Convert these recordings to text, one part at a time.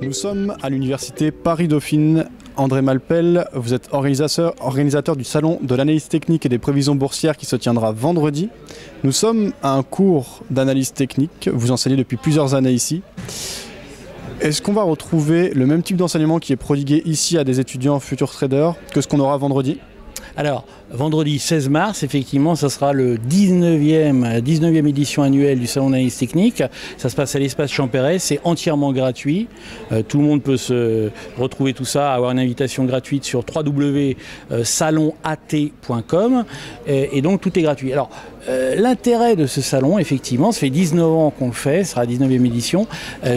Nous sommes à l'université Paris-Dauphine. André Malpel, vous êtes organisateur du salon de l'analyse technique et des prévisions boursières qui se tiendra vendredi. Nous sommes à un cours d'analyse technique, vous enseignez depuis plusieurs années ici. Est-ce qu'on va retrouver le même type d'enseignement qui est prodigué ici à des étudiants futurs traders que ce qu'on aura vendredi ? Alors, vendredi 16 mars, effectivement, ça sera la 19e édition annuelle du Salon d'analyse technique. Ça se passe à l'espace Champéret, c'est entièrement gratuit. Tout le monde peut se retrouver tout ça, avoir une invitation gratuite sur www.salonat.com et donc tout est gratuit. Alors, l'intérêt de ce salon, effectivement, ça fait 19 ans qu'on le fait, ce sera la 19e édition,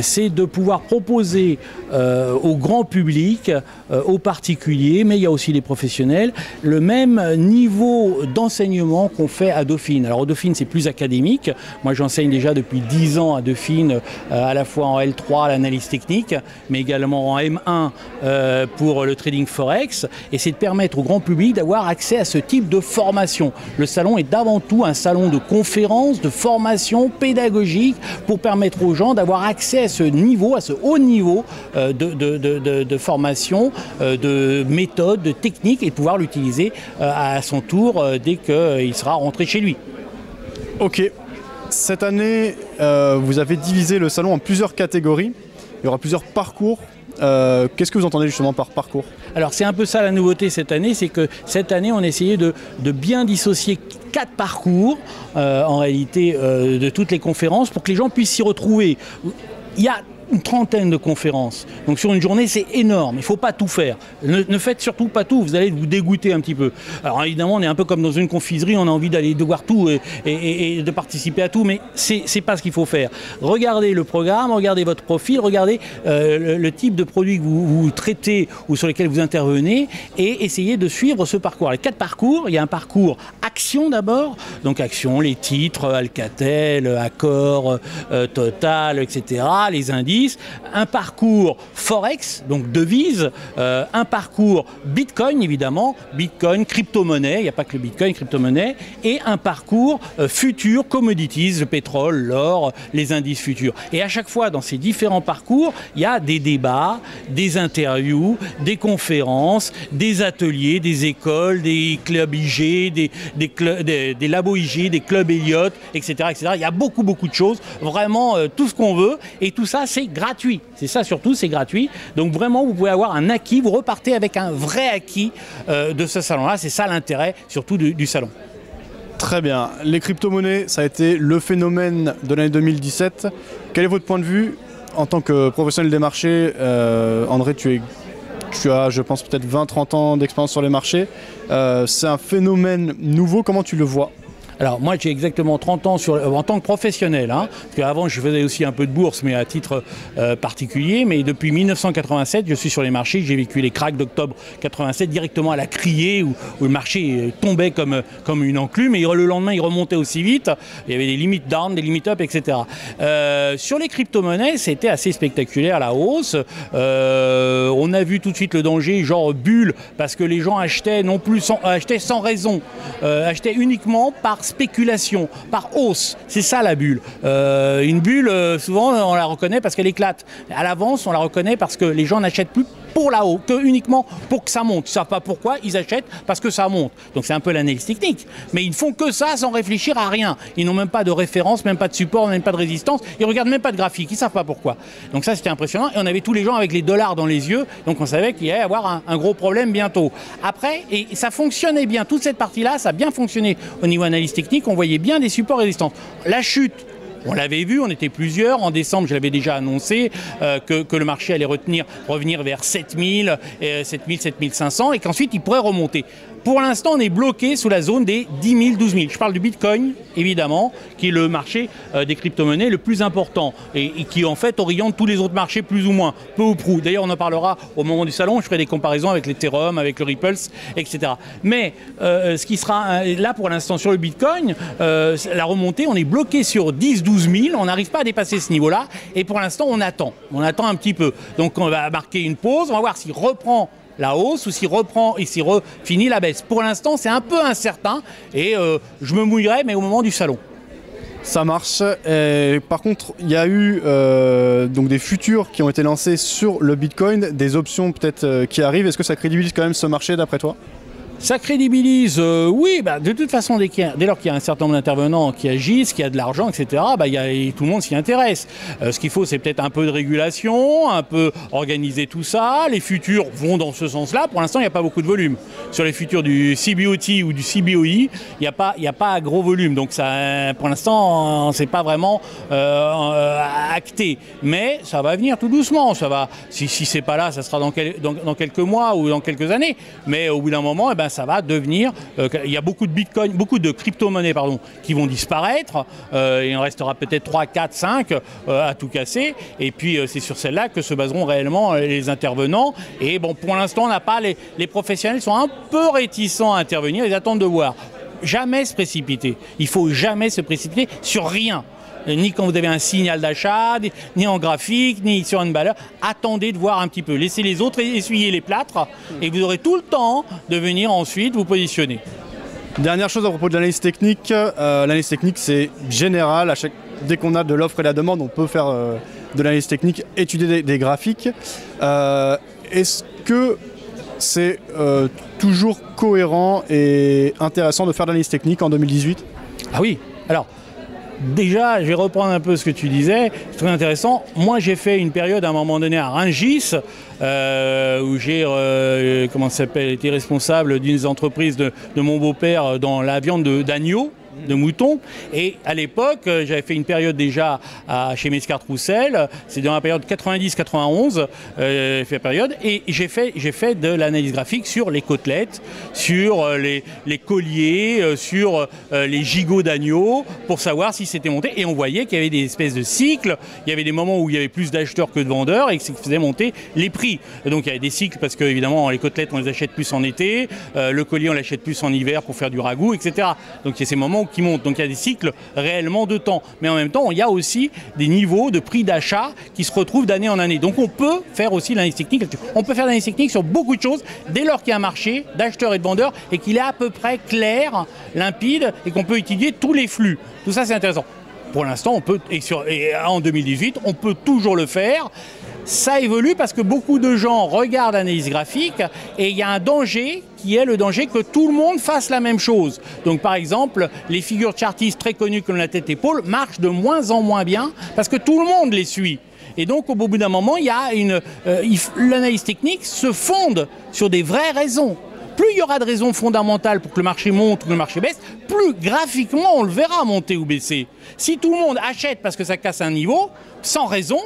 c'est de pouvoir proposer au grand public, aux particuliers, mais il y a aussi les professionnels, le même niveau d'enseignement qu'on fait à Dauphine. Alors, au Dauphine, c'est plus académique. Moi, j'enseigne déjà depuis 10 ans à Dauphine, à la fois en L3, l'analyse technique, mais également en M1 pour le trading forex. Et c'est de permettre au grand public d'avoir accès à ce type de formation. Le salon est d'avant tout un salon de conférences, de formation pédagogique pour permettre aux gens d'avoir accès à ce niveau, à ce haut niveau de formation, de méthode, de technique et de pouvoir l'utiliser à son tour dès qu'il sera rentré chez lui. Ok. Cette année, vous avez divisé le salon en plusieurs catégories. Il y aura plusieurs parcours. Qu'est-ce que vous entendez justement par parcours ? Alors c'est un peu ça la nouveauté cette année, c'est que cette année on a essayé de bien dissocier 4 parcours en réalité de toutes les conférences pour que les gens puissent s'y retrouver. Il y a une trentaine de conférences. Donc sur une journée, c'est énorme. Il ne faut pas tout faire. Ne faites surtout pas tout. Vous allez vous dégoûter un petit peu. Alors évidemment, on est un peu comme dans une confiserie. On a envie d'aller de voir tout et de participer à tout. Mais c'est pas ce qu'il faut faire. Regardez le programme, regardez votre profil, regardez le type de produit que vous traitez ou sur lesquels vous intervenez et essayez de suivre ce parcours. Les 4 parcours, il y a un parcours action d'abord. Donc action, les titres, Alcatel, Accor, Total, etc. Les indices. Un parcours Forex, donc devises, un parcours Bitcoin évidemment, Bitcoin, crypto-monnaie, il n'y a pas que le Bitcoin, crypto-monnaie, et un parcours futur, commodities, le pétrole, l'or, les indices futurs. Et à chaque fois dans ces différents parcours, il y a des débats, des interviews, des conférences, des ateliers, des écoles, des clubs IG, des labos IG, des clubs Elliott, etc., etc. Il y a beaucoup de choses, vraiment tout ce qu'on veut, et tout ça c'est gratuit. C'est ça surtout, c'est gratuit. Donc vraiment, vous pouvez avoir un acquis, vous repartez avec un vrai acquis de ce salon-là. C'est ça l'intérêt surtout du salon. Très bien. Les crypto-monnaies, ça a été le phénomène de l'année 2017. Quel est votre point de vue en tant que professionnel des marchés ? André, tu as, je pense, peut-être 20-30 ans d'expérience sur les marchés. C'est un phénomène nouveau. Comment tu le vois ? Alors moi j'ai exactement 30 ans en tant que professionnel, hein, parce qu'avant je faisais aussi un peu de bourse mais à titre particulier, mais depuis 1987 je suis sur les marchés, j'ai vécu les cracks d'octobre 87 directement à la criée où le marché tombait comme une enclume et le lendemain il remontait aussi vite, il y avait des limites down, des limites up, etc. Sur les crypto-monnaies c'était assez spectaculaire la hausse, on a vu tout de suite le danger genre bulle parce que les gens achetaient achetaient sans raison, achetaient uniquement par spéculation, par hausse. C'est ça la bulle. Une bulle, souvent, on la reconnaît parce qu'elle éclate. À l'avance, on la reconnaît parce que les gens n'achètent plus pour la hausse, que uniquement pour que ça monte. Ils ne savent pas pourquoi, ils achètent parce que ça monte. Donc c'est un peu l'analyse technique. Mais ils ne font que ça sans réfléchir à rien. Ils n'ont même pas de référence, même pas de support, même pas de résistance. Ils ne regardent même pas de graphique. Ils ne savent pas pourquoi. Donc ça, c'était impressionnant. Et on avait tous les gens avec les dollars dans les yeux. Donc on savait qu'il y allait avoir un gros problème bientôt. Après, et ça fonctionnait bien. Toute cette partie-là, ça a bien fonctionné au niveau analyse technique. On voyait bien des supports résistants. La chute, on l'avait vu, on était plusieurs. En décembre, je l'avais déjà annoncé que le marché allait revenir vers 7000, 7500 et qu'ensuite il pourrait remonter. Pour l'instant, on est bloqué sous la zone des 10 000, 12 000. Je parle du Bitcoin, évidemment, qui est le marché des crypto-monnaies le plus important et qui, en fait, oriente tous les autres marchés plus ou moins, peu ou prou. D'ailleurs, on en parlera au moment du salon. Je ferai des comparaisons avec l'Ethereum, avec le Ripples, etc. Mais ce qui sera là pour l'instant sur le Bitcoin, la remontée, on est bloqué sur 10 000, 12 000. On n'arrive pas à dépasser ce niveau-là. Et pour l'instant, on attend. On attend un petit peu. Donc, on va marquer une pause. On va voir s'il reprend la hausse ou s'il reprend et s'il finit la baisse. Pour l'instant, c'est un peu incertain et je me mouillerai, mais au moment du salon. Ça marche. Et par contre, il y a eu donc des futurs qui ont été lancés sur le Bitcoin, des options peut-être qui arrivent. Est-ce que ça crédibilise quand même ce marché d'après toi? Ça crédibilise, oui, de toute façon, dès lors qu'il y a un certain nombre d'intervenants qui agissent, qu'il y a de l'argent, etc., tout le monde s'y intéresse. Ce qu'il faut, c'est peut-être un peu de régulation, un peu organiser tout ça. Les futurs vont dans ce sens-là. Pour l'instant, il n'y a pas beaucoup de volume. Sur les futurs du CBOT ou du CBOE, il n'y a pas gros volume. Donc, ça, pour l'instant, c'est pas vraiment acté. Mais ça va venir tout doucement. Ça va, si c'est pas là, ça sera dans quelques mois ou dans quelques années. Mais au bout d'un moment, eh ben, ça va devenir... il y a beaucoup de bitcoin, beaucoup de crypto-monnaies qui vont disparaître. Il en restera peut-être 3, 4, 5 à tout casser. Et puis c'est sur celle-là que se baseront réellement les intervenants. Et bon, pour l'instant, on n'a pas... Les professionnels sont un peu réticents à intervenir. Ils attendent de voir. Jamais se précipiter. Il ne faut jamais se précipiter sur rien. Ni quand vous avez un signal d'achat, ni en graphique, ni sur une valeur. Attendez de voir un petit peu. Laissez les autres essuyer les plâtres et vous aurez tout le temps de venir ensuite vous positionner. Dernière chose à propos de l'analyse technique. L'analyse technique, c'est général. Dès qu'on a de l'offre et la demande, on peut faire de l'analyse technique, étudier des graphiques. Est-ce que c'est toujours cohérent et intéressant de faire de l'analyse technique en 2018? Ah oui. Alors, déjà, je vais reprendre un peu ce que tu disais, c'est très intéressant. Moi, j'ai fait une période à un moment donné à Rungis, où j'ai été responsable d'une entreprise de mon beau-père dans la viande d'agneau, de mouton. Et à l'époque, j'avais fait une période déjà chez Mescart Roussel, c'est dans la période 90-91, et j'ai fait de l'analyse graphique sur les côtelettes, sur les colliers, sur les gigots d'agneau, pour savoir si c'était monté. Et on voyait qu'il y avait des espèces de cycles, il y avait des moments où il y avait plus d'acheteurs que de vendeurs, et que ça faisait monter les prix. Et donc il y avait des cycles, parce que évidemment les côtelettes on les achète plus en été, le collier on l'achète plus en hiver pour faire du ragoût, etc. Donc il y a ces moments qui montent. Donc il y a des cycles réellement de temps. Mais en même temps, il y a aussi des niveaux de prix d'achat qui se retrouvent d'année en année. Donc on peut faire aussi l'analyse technique. On peut faire l'analyse technique sur beaucoup de choses dès lors qu'il y a un marché d'acheteurs et de vendeurs et qu'il est à peu près clair, limpide et qu'on peut étudier tous les flux. Tout ça, c'est intéressant. Pour l'instant, on peut, et en 2018, on peut toujours le faire. Ça évolue parce que beaucoup de gens regardent l'analyse graphique et il y a un danger qui est le danger que tout le monde fasse la même chose. Donc par exemple, les figures chartistes très connues comme la tête-épaule marchent de moins en moins bien parce que tout le monde les suit. Et donc au bout d'un moment, il y a l'analyse technique se fonde sur des vraies raisons. Plus il y aura de raisons fondamentales pour que le marché monte ou que le marché baisse, plus graphiquement on le verra monter ou baisser. Si tout le monde achète parce que ça casse un niveau, sans raison,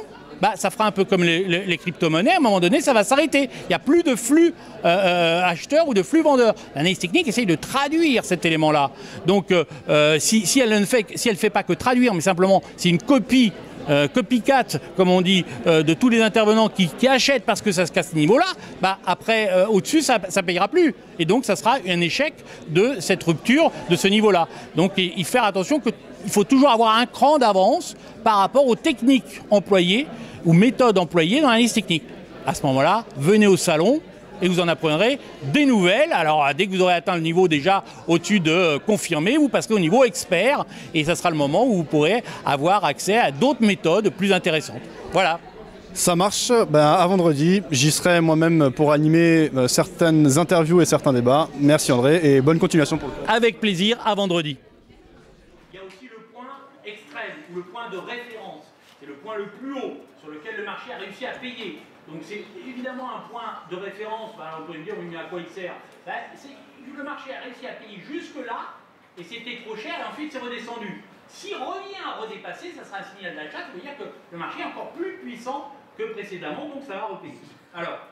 ça fera un peu comme les crypto-monnaies, à un moment donné, ça va s'arrêter. Il n'y a plus de flux acheteurs ou de flux vendeurs. L'analyse technique essaye de traduire cet élément-là. Donc, si elle ne fait pas que traduire, mais simplement, c'est une copycat, comme on dit, de tous les intervenants qui achètent parce que ça se casse ce niveau-là, après, au-dessus, ça ne payera plus. Et donc, ça sera un échec de cette rupture de ce niveau-là. Donc, il faut faire attention qu'il faut toujours avoir un cran d'avance par rapport aux techniques employées ou méthodes employées dans l'analyse technique. À ce moment-là, venez au salon et vous en apprendrez des nouvelles. Alors, dès que vous aurez atteint le niveau déjà au-dessus de confirmé, vous passerez au niveau expert et ça sera le moment où vous pourrez avoir accès à d'autres méthodes plus intéressantes. Voilà. Ça marche. À vendredi, j'y serai moi-même pour animer certaines interviews et certains débats. Merci André et bonne continuation pour le cours. Avec plaisir, à vendredi. Il y a aussi le point extrême ou le point de référence. C'est le point le plus haut sur lequel le marché a réussi à payer. Donc c'est évidemment un point de référence. On peut me dire, oui, mais à quoi il sert? Le marché a réussi à payer jusque-là et c'était trop cher et ensuite c'est redescendu. S'il revient à redépasser, ça sera un signal d'achat. Ça veut dire que le marché est encore plus puissant que précédemment, donc ça va repayer. Alors,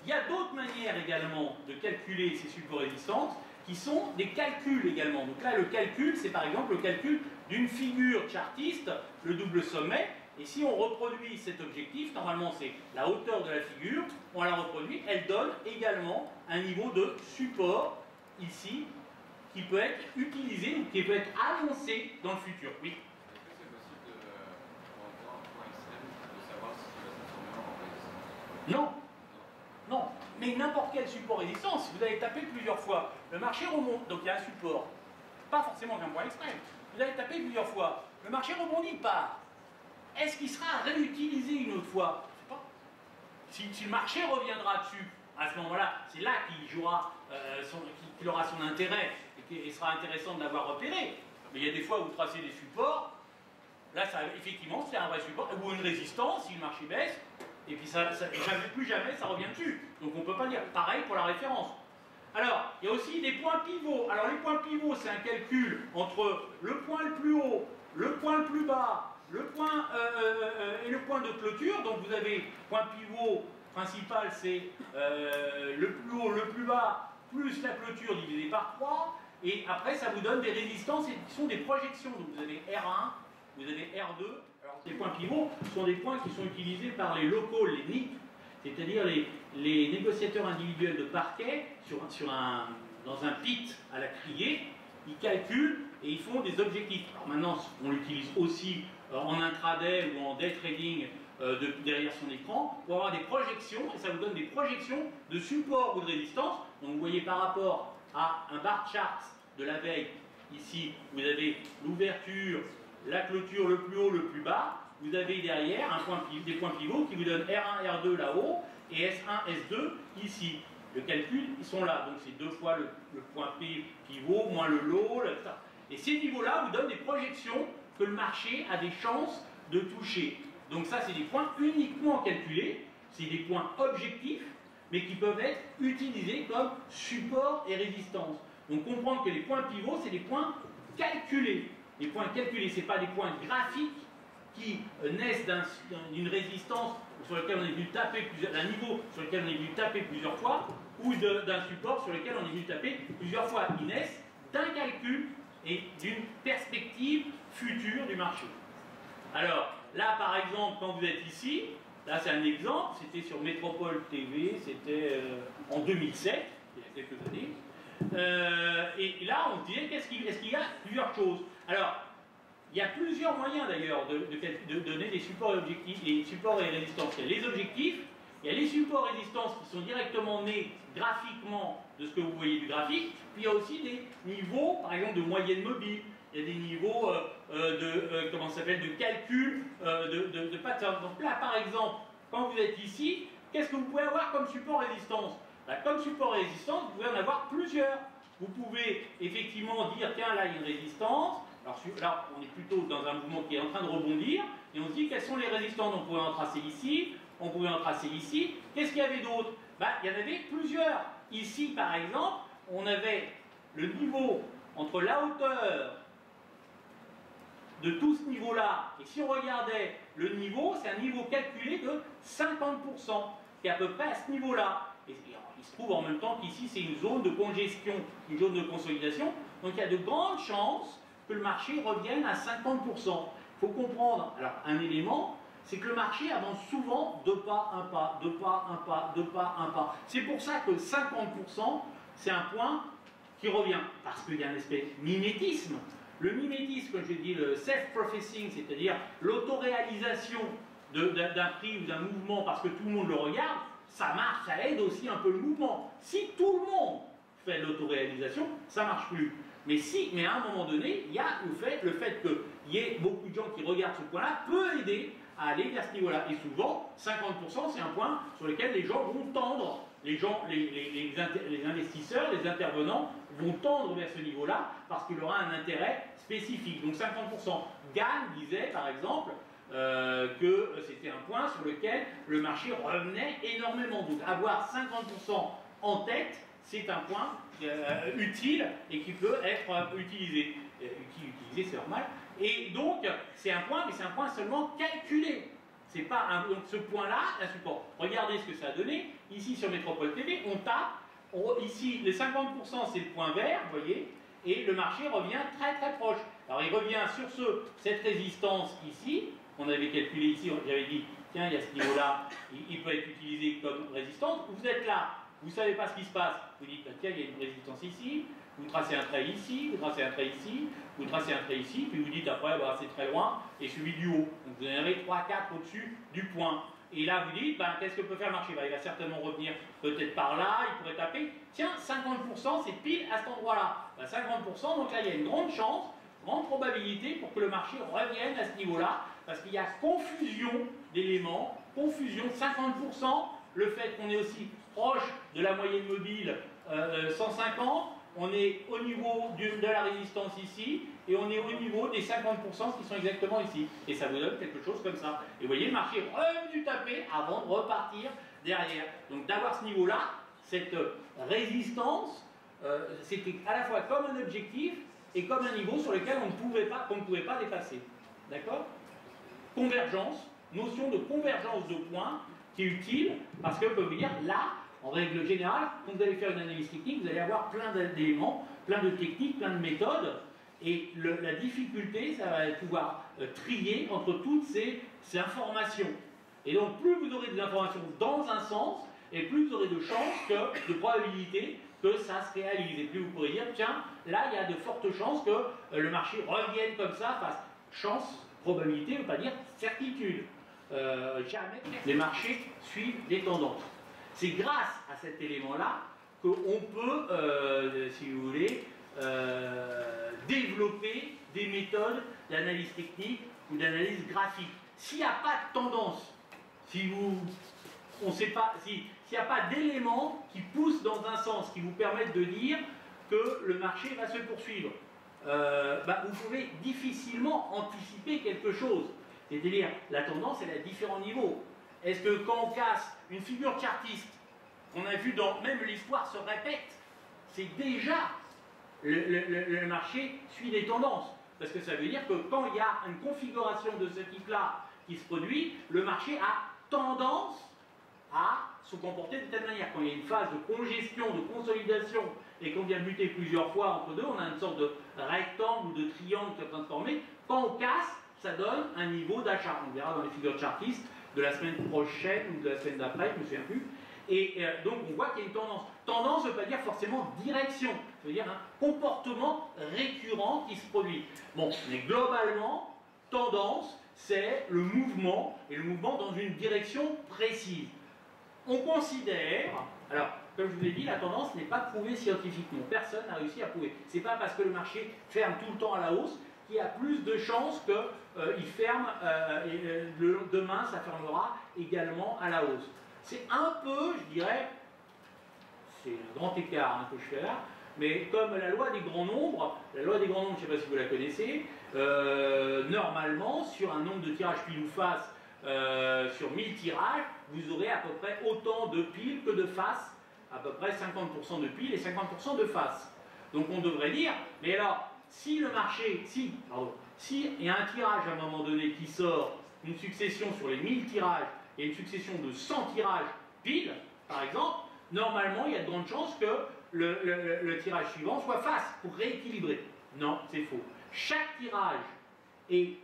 il y a d'autres manières également de calculer ces supports-résistances qui sont des calculs également. Donc là, le calcul, c'est par exemple le calcul d'une figure chartiste, le double sommet. Et si on reproduit cet objectif, normalement c'est la hauteur de la figure, on la reproduit, elle donne également un niveau de support ici qui peut être utilisé ou qui peut être annoncé dans le futur. Oui. Est-ce que c'est possible pour un point extrême de savoir si il va se transformer en résistance? Non. Non. Mais n'importe quel support résistance, vous allez taper plusieurs fois, le marché remonte, donc il y a un support. Pas forcément qu'un point extrême. Vous allez taper plusieurs fois, le marché rebondit, part. Est-ce qu'il sera réutilisé une autre fois? Je sais pas. Si le marché reviendra dessus, à ce moment-là, c'est là qu'il jouera, qu'il aura son intérêt et qu'il sera intéressant de l'avoir repéré. Mais il y a des fois où vous tracez des supports, là, ça, effectivement, c'est un vrai support, ou une résistance, si le marché baisse, et puis plus jamais ça revient dessus. Donc on ne peut pas dire. Pareil pour la référence. Alors, il y a aussi des points pivots. Alors les points pivots, c'est un calcul entre le point le plus haut, le point le plus bas, le point et le point de clôture. Donc vous avez point pivot principal, c'est le plus haut, le plus bas, plus la clôture divisée par 3. Et après, ça vous donne des résistances qui sont des projections. Donc vous avez R1, vous avez R2. Alors ces points pivots sont des points qui sont utilisés par les locaux, les NIC, c'est-à-dire les négociateurs individuels de parquet dans un pit à la criée. Ils calculent et ils font des objectifs. Alors maintenant, on l'utilise aussi en intraday ou en day trading derrière son écran pour avoir des projections, et ça vous donne des projections de support ou de résistance. Donc vous voyez par rapport à un bar chart de la veille, ici vous avez l'ouverture, la clôture, le plus haut, le plus bas. Vous avez derrière des points pivots qui vous donnent R1, R2 là-haut et S1, S2 ici. Le calcul, ils sont là. Donc c'est 2 fois le point P pivot moins le low, etc. Et ces niveaux-là vous donnent des projections que le marché a des chances de toucher. Donc ça, c'est des points uniquement calculés. C'est des points objectifs, mais qui peuvent être utilisés comme support et résistance. Donc comprendre que les points pivots, c'est des points calculés. Les points calculés, ce n'est pas des points graphiques qui naissent d'une résistance sur lequel on est venu taper d'un niveau sur lequel on est venu taper plusieurs fois, ou d'un support sur lequel on est venu taper plusieurs fois. Ils naissent d'un calcul et d'une perspective future du marché. Alors, là par exemple, quand vous êtes ici, là c'est un exemple, c'était sur Métropole TV, c'était en 2007, il y a quelques années. Et là, on se disait, est-ce qu'il y a plusieurs choses? Alors, il y a plusieurs moyens d'ailleurs de donner des supports et objectifs, des supports et résistances. Il y a les objectifs, il y a les supports et résistances qui sont directement nés graphiquement de ce que vous voyez du graphique, puis il y a aussi des niveaux, par exemple, de moyenne mobile. Il y a des niveaux de calcul, de pattern. Donc là, par exemple, quand vous êtes ici, qu'est-ce que vous pouvez avoir comme support résistance? Comme support et résistance, vous pouvez en avoir plusieurs. Vous pouvez effectivement dire, tiens, là, il y a une résistance. Alors là, on est plutôt dans un mouvement qui est en train de rebondir. Et on se dit, quelles sont les résistances? On pouvait en tracer ici, on pouvait en tracer ici. Qu'est-ce qu'il y avait d'autre? Il y en avait plusieurs. Ici, par exemple, on avait le niveau entre la hauteur de tout ce niveau-là. Et si on regardait le niveau, c'est un niveau calculé de 50%, qui est à peu près à ce niveau-là. Et il se trouve en même temps qu'ici, c'est une zone de congestion, une zone de consolidation. Donc il y a de grandes chances que le marché revienne à 50%. Il faut comprendre, alors un élément, c'est que le marché avance souvent 2 pas, 1 pas, 2 pas, 1 pas, 2 pas, 1 pas. C'est pour ça que 50%, c'est un point qui revient, parce qu'il y a un espèce de mimétisme. Le mimétisme, comme je dis, le self-professing, c'est-à-dire l'autoréalisation d'un prix ou d'un mouvement parce que tout le monde le regarde, ça marche, ça aide aussi un peu le mouvement. Si tout le monde fait l'autoréalisation, ça ne marche plus. Mais à un moment donné, il y a le fait qu'il y ait beaucoup de gens qui regardent ce point-là peut aider à aller vers ce niveau-là. Et souvent, 50%, c'est un point sur lequel les gens vont tendre. Les investisseurs, les intervenants vont tendre vers ce niveau-là parce qu'il aura un intérêt spécifique. Donc 50%. Gann disait, par exemple, que c'était un point sur lequel le marché revenait énormément. Donc avoir 50% en tête, c'est un point utile et qui peut être utilisé. Utilisé, c'est normal. Et donc, c'est un point, mais c'est un point seulement calculé. C'est pas donc ce point-là, un support. Regardez ce que ça a donné. Ici, sur Métropole TV, on tape. Ici, les 50%, c'est le point vert, vous voyez. Et le marché revient très très proche. Alors, il revient sur cette résistance ici, qu'on avait calculé ici. J'avais dit, tiens, il y a ce niveau-là, il peut être utilisé comme résistance. Vous êtes là. Vous ne savez pas ce qui se passe. Vous dites, tiens, il y a une résistance ici, vous tracez un trait ici, vous tracez un trait ici, vous tracez un trait ici, puis vous dites après, c'est très loin, et celui du haut. Donc vous en avez 3, 4 au-dessus du point. Et là, vous dites, ben, qu'est-ce que peut faire le marché? Ben, il va certainement revenir peut-être par là, il pourrait taper. Tiens, 50%, c'est pile à cet endroit-là. Ben, 50%, donc là, il y a une grande chance, grande probabilité pour que le marché revienne à ce niveau-là, parce qu'il y a confusion d'éléments, confusion, 50%, le fait qu'on est aussi proche de la moyenne mobile 150, on est au niveau de la résistance ici, et on est au niveau des 50% qui sont exactement ici. Et ça vous donne quelque chose comme ça. Et vous voyez, le marché est revenu taper avant de repartir derrière. Donc d'avoir ce niveau-là, cette résistance, c'était à la fois comme un objectif et comme un niveau sur lequel on ne pouvait pas dépasser. D'accord? Convergence, notion de convergence de points qui est utile, parce que vous pouvez dire, là, en règle générale, quand vous allez faire une analyse technique, vous allez avoir plein d'éléments, plein de techniques, plein de méthodes, et la difficulté, ça va être pouvoir trier entre toutes ces informations. Et donc, plus vous aurez des informations dans un sens, et plus vous aurez de chances, de probabilité que ça se réalise. Et plus vous pourrez dire, tiens, là, il y a de fortes chances que le marché revienne comme ça, face chance, probabilité, ne veut pas dire certitude. Jamais les marchés suivent des tendances. C'est grâce à cet élément-là qu'on peut, si vous voulez, développer des méthodes d'analyse technique ou d'analyse graphique. S'il n'y a pas de tendance, on sait pas, s'il n'y a pas d'éléments qui poussent dans un sens, qui vous permettent de dire que le marché va se poursuivre, vous pouvez difficilement anticiper quelque chose. C'est-à-dire, la tendance, elle est à différents niveaux. Est-ce que quand on casse une figure chartiste, on a vu dans même l'histoire se répète, c'est déjà le marché suit des tendances. Parce que ça veut dire que quand il y a une configuration de ce type-là qui se produit, le marché a tendance à se comporter de telle manière. Quand il y a une phase de congestion, de consolidation, et qu'on vient buter plusieurs fois entre deux, on a une sorte de rectangle ou de triangle qui est en train de former. Quand on casse, ça donne un niveau d'achat. On verra dans les figures chartistes de la semaine prochaine ou de la semaine d'après, je ne me souviens plus. Et donc on voit qu'il y a une tendance. Tendance ne veut pas dire forcément direction, ça veut dire un comportement récurrent qui se produit. Bon, mais globalement, tendance, c'est le mouvement, et le mouvement dans une direction précise. On considère, alors comme je vous l'ai dit, la tendance n'est pas prouvée scientifiquement. Personne n'a réussi à prouver. Ce n'est pas parce que le marché ferme tout le temps à la hausse qu'il y a plus de chances qu'il ferme et demain ça fermera également à la hausse. C'est un peu, je dirais, c'est un grand écart que je fais là, mais comme la loi des grands nombres, je ne sais pas si vous la connaissez, normalement, sur un nombre de tirages pile ou face, sur 1000 tirages, vous aurez à peu près autant de piles que de faces, à peu près 50% de piles et 50% de faces. Donc on devrait dire, mais alors, si le marché, s'il y a un tirage à un moment donné qui sort, une succession sur les 1000 tirages, et une succession de 100 tirages pile, par exemple, normalement, il y a de grandes chances que le tirage suivant soit face pour rééquilibrer. Non, c'est faux. Chaque tirage est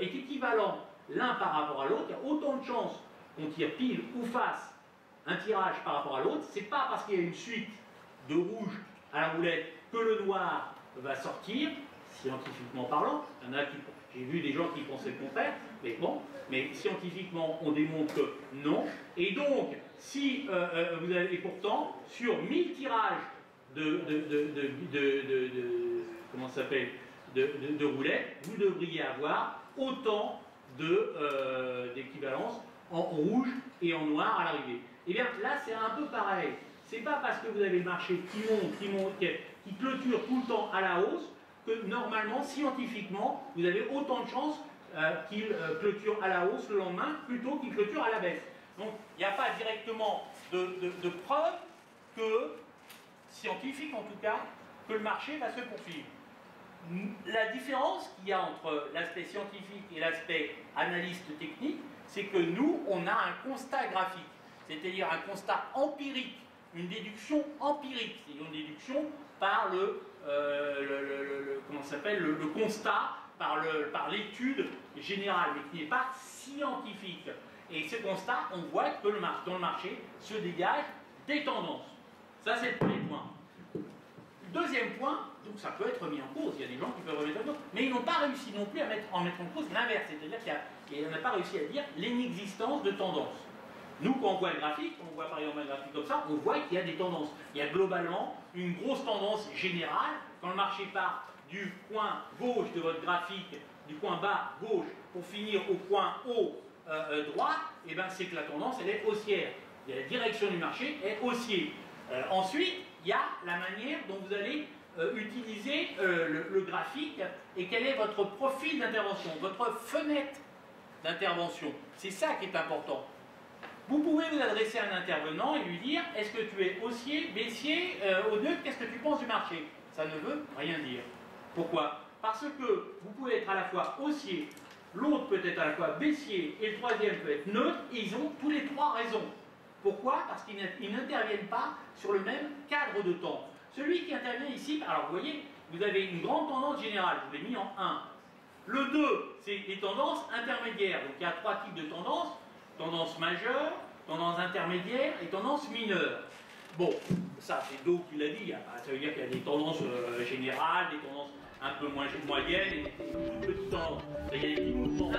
équivalent l'un par rapport à l'autre. Il y a autant de chances qu'on tire pile ou face un tirage par rapport à l'autre. C'est pas parce qu'il y a une suite de rouge à la roulette que le noir va sortir, scientifiquement parlant. Il y en a qui... J'ai vu des gens qui pensaient le contraire, mais bon, mais scientifiquement, on démontre que non. Et donc, si vous avez pourtant, sur 1000 tirages comment ça s'appelle, de roulettes, vous devriez avoir autant d'équivalence en rouge et en noir à l'arrivée. Et bien là, c'est un peu pareil. C'est pas parce que vous avez le marché qui clôture tout le temps à la hausse que normalement, scientifiquement, vous avez autant de chances qu'il clôture à la hausse le lendemain plutôt qu'il clôture à la baisse. Donc, il n'y a pas directement de preuve que, scientifique en tout cas, que le marché va se poursuivre. La différence qu'il y a entre l'aspect scientifique et l'aspect analyste technique, c'est que nous, on a un constat graphique, c'est-à-dire un constat empirique, une déduction empirique, c'est-à-dire une déduction par comment s'appelle, le constat, par l'étude générale, mais qui n'est pas scientifique. Et ce constat, on voit que dans le marché se dégagent des tendances. Ça, c'est le premier point. Deuxième point, donc ça peut être mis en cause, il y a des gens qui peuvent remettre en cause. Mais ils n'ont pas réussi non plus à mettre en cause l'inverse, c'est-à-dire qu'on n'a pas réussi à dire l'inexistence de tendance. Nous, quand on voit le graphique, quand on voit par exemple un graphique comme ça, on voit qu'il y a des tendances. Il y a globalement une grosse tendance générale. Quand le marché part du coin gauche de votre graphique, du coin bas gauche, pour finir au coin haut droit, et ben c'est que la tendance, elle est haussière. La direction du marché est haussier. Ensuite, il y a la manière dont vous allez utiliser le graphique et quel est votre profil d'intervention, votre fenêtre d'intervention. C'est ça qui est important. Vous pouvez vous adresser à un intervenant et lui dire « Est-ce que tu es haussier, baissier, au neutre, qu'est-ce que tu penses du marché ?» Ça ne veut rien dire. Pourquoi? Parce que vous pouvez être à la fois haussier, l'autre peut être à la fois baissier et le troisième peut être neutre, et ils ont tous les trois raison. Pourquoi? Parce qu'ils n'interviennent pas sur le même cadre de temps. Celui qui intervient ici, alors vous voyez, vous avez une grande tendance générale, je vous l'ai mis en 1. Le 2, c'est les tendances intermédiaires. Donc il y a trois types de tendances. Tendance majeure, tendance intermédiaire et tendance mineure. Bon, ça c'est Do qui l'a dit, ça veut dire qu'il y a des tendances générales, des tendances un peu moins moyennes et des toutes petites tendances. Il y a des petits mouvements